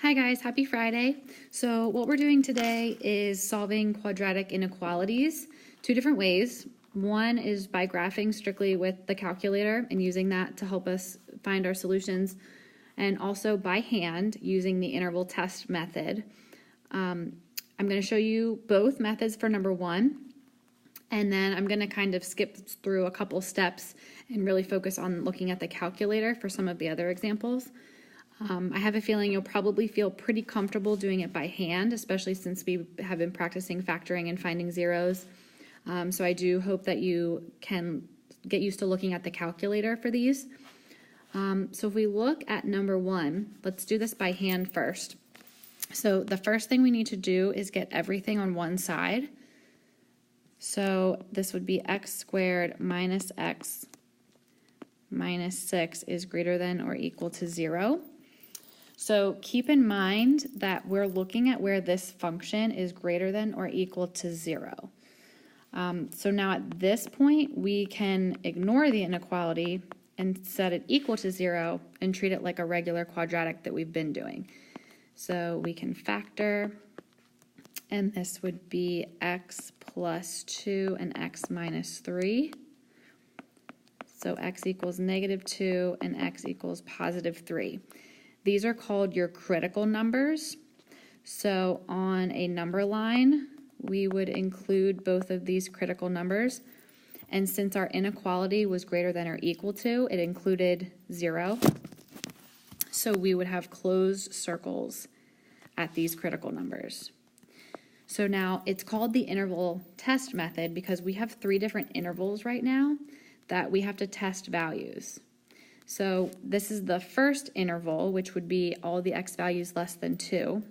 Hi guys, happy Friday. So what we're doing today is solving quadratic inequalities two different ways. One is by graphing strictly with the calculator and using that to help us find our solutions, and also by hand using the interval test method. I'm going to show you both methods for number one, and then I'm going to kind of skip through a couple steps and really focus on looking at the calculator for some of the other examples. I have a feeling you'll probably feel pretty comfortable doing it by hand, especially since we have been practicing factoring and finding zeros. So I do hope that you can get used to looking at the calculator for these. So if we look at number one, let's do this by hand first. So the first thing we need to do is get everything on one side. So this would be x squared minus x minus 6 is greater than or equal to 0. So keep in mind that we're looking at where this function is greater than or equal to 0. So now at this point, we can ignore the inequality and set it equal to 0 and treat it like a regular quadratic that we've been doing. So we can factor, and this would be x plus 2 and x minus 3. So x equals negative 2 and x equals positive 3. These are called your critical numbers. So on a number line, we would include both of these critical numbers. And since our inequality was greater than or equal to, it included 0. So we would have closed circles at these critical numbers. So now it's called the interval test method because we have 3 different intervals right now that we have to test values. So this is the first interval, which would be all the x values less than 2.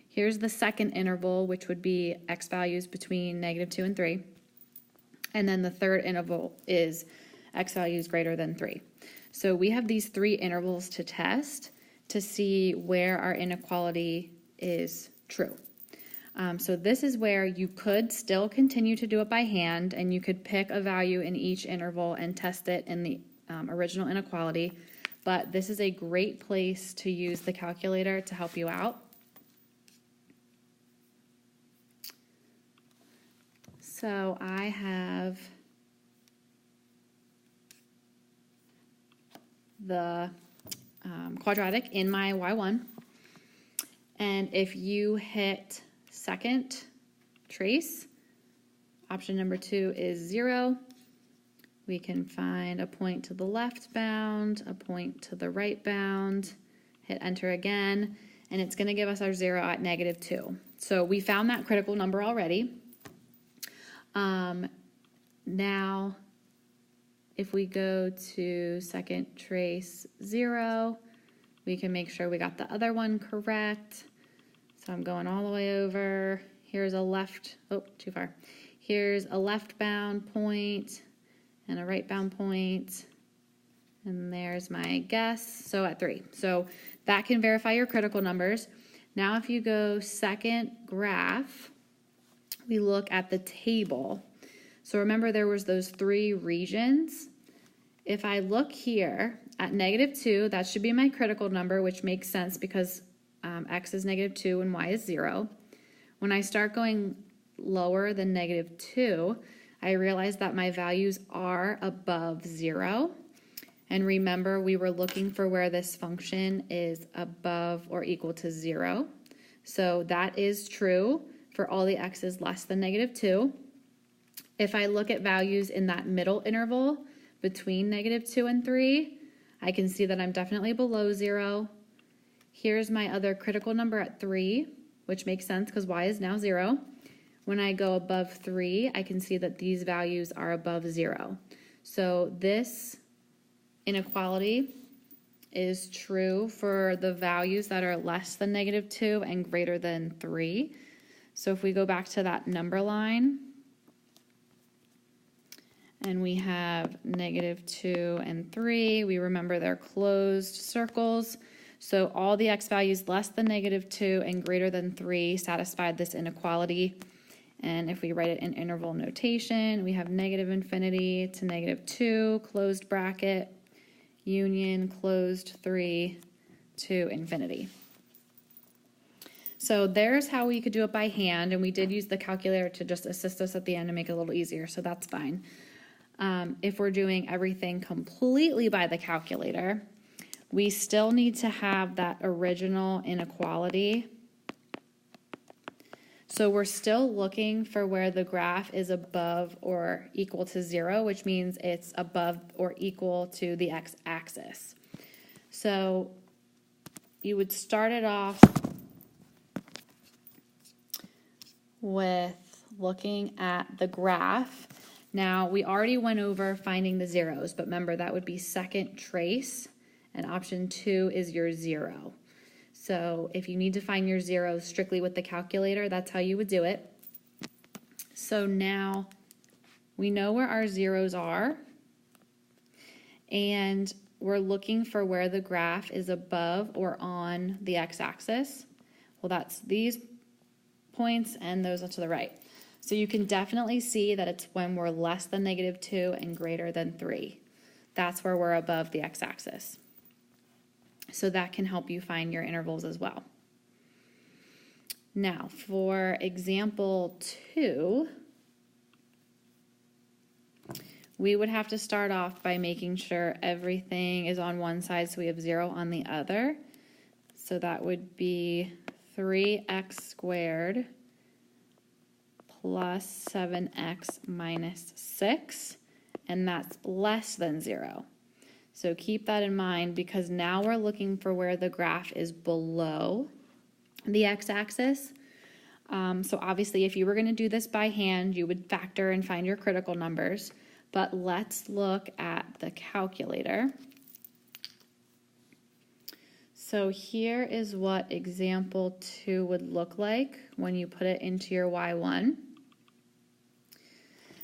Here's the second interval, which would be x values between negative 2 and 3. And then the third interval is x values greater than 3. So we have these 3 intervals to test to see where our inequality is true. So this is where you could still continue to do it by hand, and you could pick a value in each interval and test it in the original inequality, but this is a great place to use the calculator to help you out. So I have the quadratic in my Y1, and if you hit second trace, option number 2 is 0. We can find a point to the left bound, a point to the right bound, hit enter again, and it's going to give us our 0 at negative 2. So we found that critical number already. Now, if we go to second trace 0, we can make sure we got the other one correct. So I'm going all the way over. Here's a left, oh, too far. Here's a left bound point and a right bound point, and there's my guess, so at 3. So that can verify your critical numbers. Now if you go second graph, we look at the table. So remember there was those 3 regions. If I look here at negative 2, that should be my critical number, which makes sense because x is negative 2 and y is 0. When I start going lower than negative 2, I realize that my values are above 0. And remember, we were looking for where this function is above or equal to 0. So that is true for all the x's less than negative 2. If I look at values in that middle interval between negative 2 and 3, I can see that I'm definitely below 0. Here's my other critical number at 3, which makes sense because y is now 0. When I go above 3, I can see that these values are above 0. So this inequality is true for the values that are less than negative 2 and greater than 3. So if we go back to that number line, and we have negative 2 and 3, we remember they're closed circles. So all the x values less than negative 2 and greater than 3 satisfied this inequality. And if we write it in interval notation, we have negative infinity to negative 2, closed bracket, union, closed 3 to infinity. So there's how we could do it by hand, and we did use the calculator to just assist us at the end to make it a little easier, so that's fine. If we're doing everything completely by the calculator, we still need to have that original inequality. So we're still looking for where the graph is above or equal to 0, which means it's above or equal to the x-axis. So you would start it off with looking at the graph. Now, we already went over finding the zeros, but remember that would be second trace, and option 2 is your 0. So if you need to find your zeros strictly with the calculator, that's how you would do it. So now we know where our zeros are, and we're looking for where the graph is above or on the x-axis. Well, that's these points and those to the right. So you can definitely see that it's when we're less than -2 and greater than 3. That's where we're above the x-axis. So that can help you find your intervals as well. Now, for example 2, we would have to start off by making sure everything is on one side so we have 0 on the other. So that would be 3x squared plus 7x minus 6, and that's less than 0. So keep that in mind, because now we're looking for where the graph is below the x-axis. So obviously if you were going to do this by hand, you would factor and find your critical numbers, but let's look at the calculator. So here is what example 2 would look like when you put it into your Y1.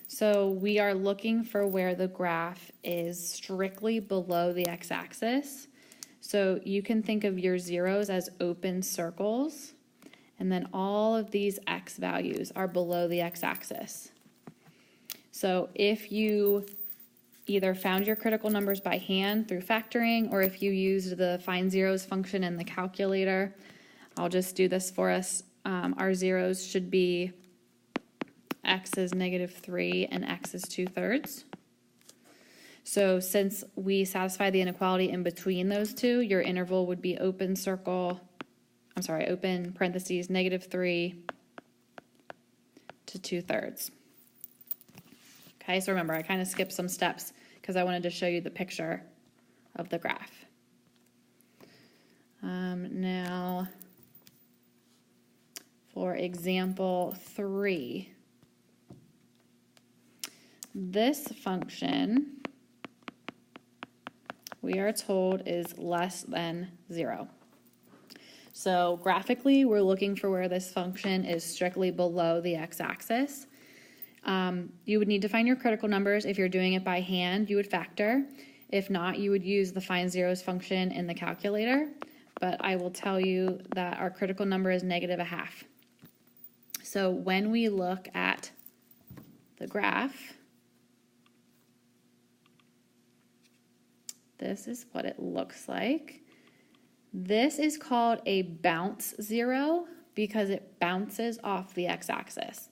So we are looking for where the graph is strictly below the x-axis. So you can think of your zeros as open circles, and then all of these x values are below the x-axis. So if you either found your critical numbers by hand through factoring, or if you used the find zeros function in the calculator, I'll just do this for us. Our zeros should be x is -3 and x is 2/3. So since we satisfy the inequality in between those two, your interval would be open parentheses, -3 to 2/3. Okay, so remember, I kind of skipped some steps because I wanted to show you the picture of the graph. Now, for example 3, this function, we are told, is less than 0. So graphically, we're looking for where this function is strictly below the x-axis. You would need to find your critical numbers. If you're doing it by hand, you would factor. If not, you would use the find zeros function in the calculator. But I will tell you that our critical number is -0.5. So when we look at the graph, this is what it looks like. This is called a bounce zero because it bounces off the x-axis.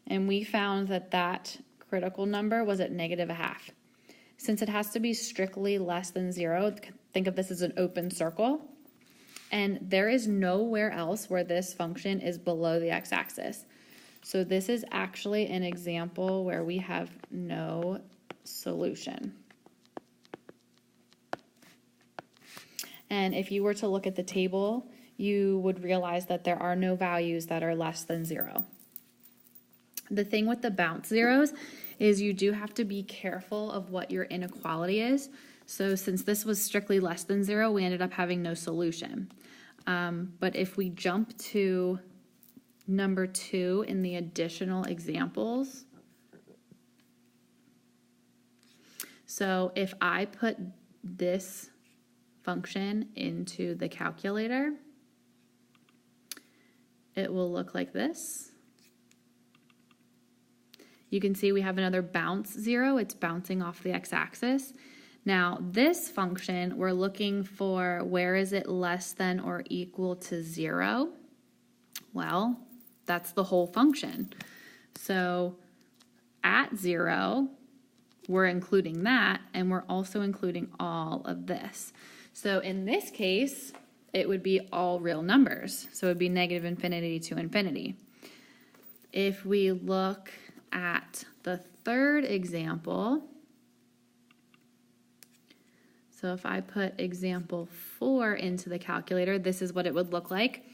And we found that that critical number was at -0.5. Since it has to be strictly less than 0, think of this as an open circle. And there is nowhere else where this function is below the x-axis. So this is actually an example where we have no solution. And if you were to look at the table, you would realize that there are no values that are less than 0. The thing with the bounce zeros is you do have to be careful of what your inequality is. So since this was strictly less than 0, we ended up having no solution. But if we jump to number 2 in the additional examples, so if I put this function into the calculator, it will look like this. You can see we have another bounce zero. It's bouncing off the x-axis. Now this function, we're looking for where is it less than or equal to 0. Well, that's the whole function. So at 0, we're including that, and we're also including all of this. So in this case, it would be all real numbers. So it would be negative infinity to infinity. If we look at the third example, so if I put example 4 into the calculator, this is what it would look like.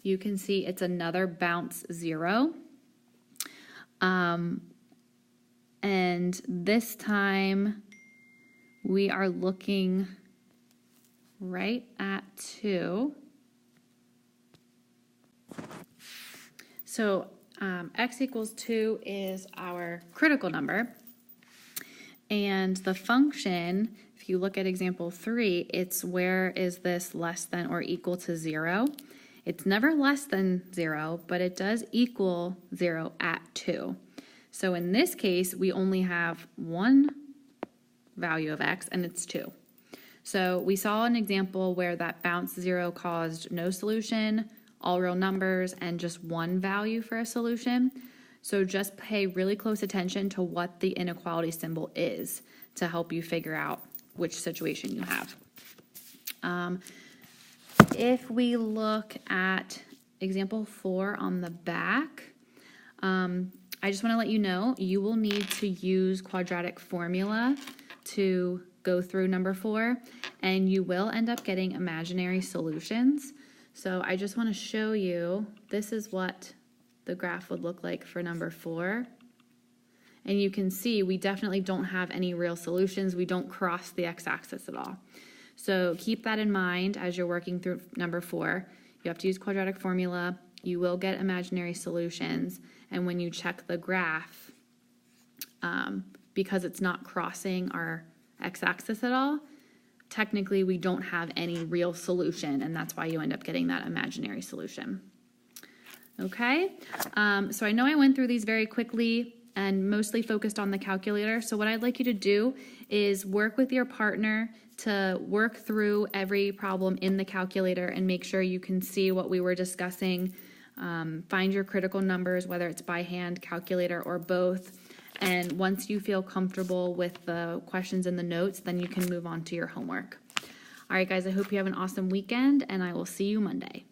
You can see it's another bounce 0. And this time we are looking right at 2. So x equals 2 is our critical number. And the function, if you look at example 3, it's where is this less than or equal to 0. It's never less than 0, but it does equal 0 at 2. So in this case, we only have one value of x, and it's 2. So we saw an example where that bounce 0 caused no solution, all real numbers, and just one value for a solution. So just pay really close attention to what the inequality symbol is to help you figure out which situation you have. If we look at example 4 on the back, I just want to let you know you will need to use quadratic formula to go through number 4, and you will end up getting imaginary solutions. So I just want to show you, this is what the graph would look like for number 4. And you can see we definitely don't have any real solutions. We don't cross the x-axis at all. So keep that in mind as you're working through number 4. You have to use quadratic formula. You will get imaginary solutions. And when you check the graph, because it's not crossing our x-axis at all, technically we don't have any real solution, and that's why you end up getting that imaginary solution. Okay, so I know I went through these very quickly and mostly focused on the calculator. So what I'd like you to do is work with your partner to work through every problem in the calculator and make sure you can see what we were discussing. Find your critical numbers, whether it's by hand, calculator, or both. And once you feel comfortable with the questions in the notes, then you can move on to your homework. All right, guys, I hope you have an awesome weekend, and I will see you Monday.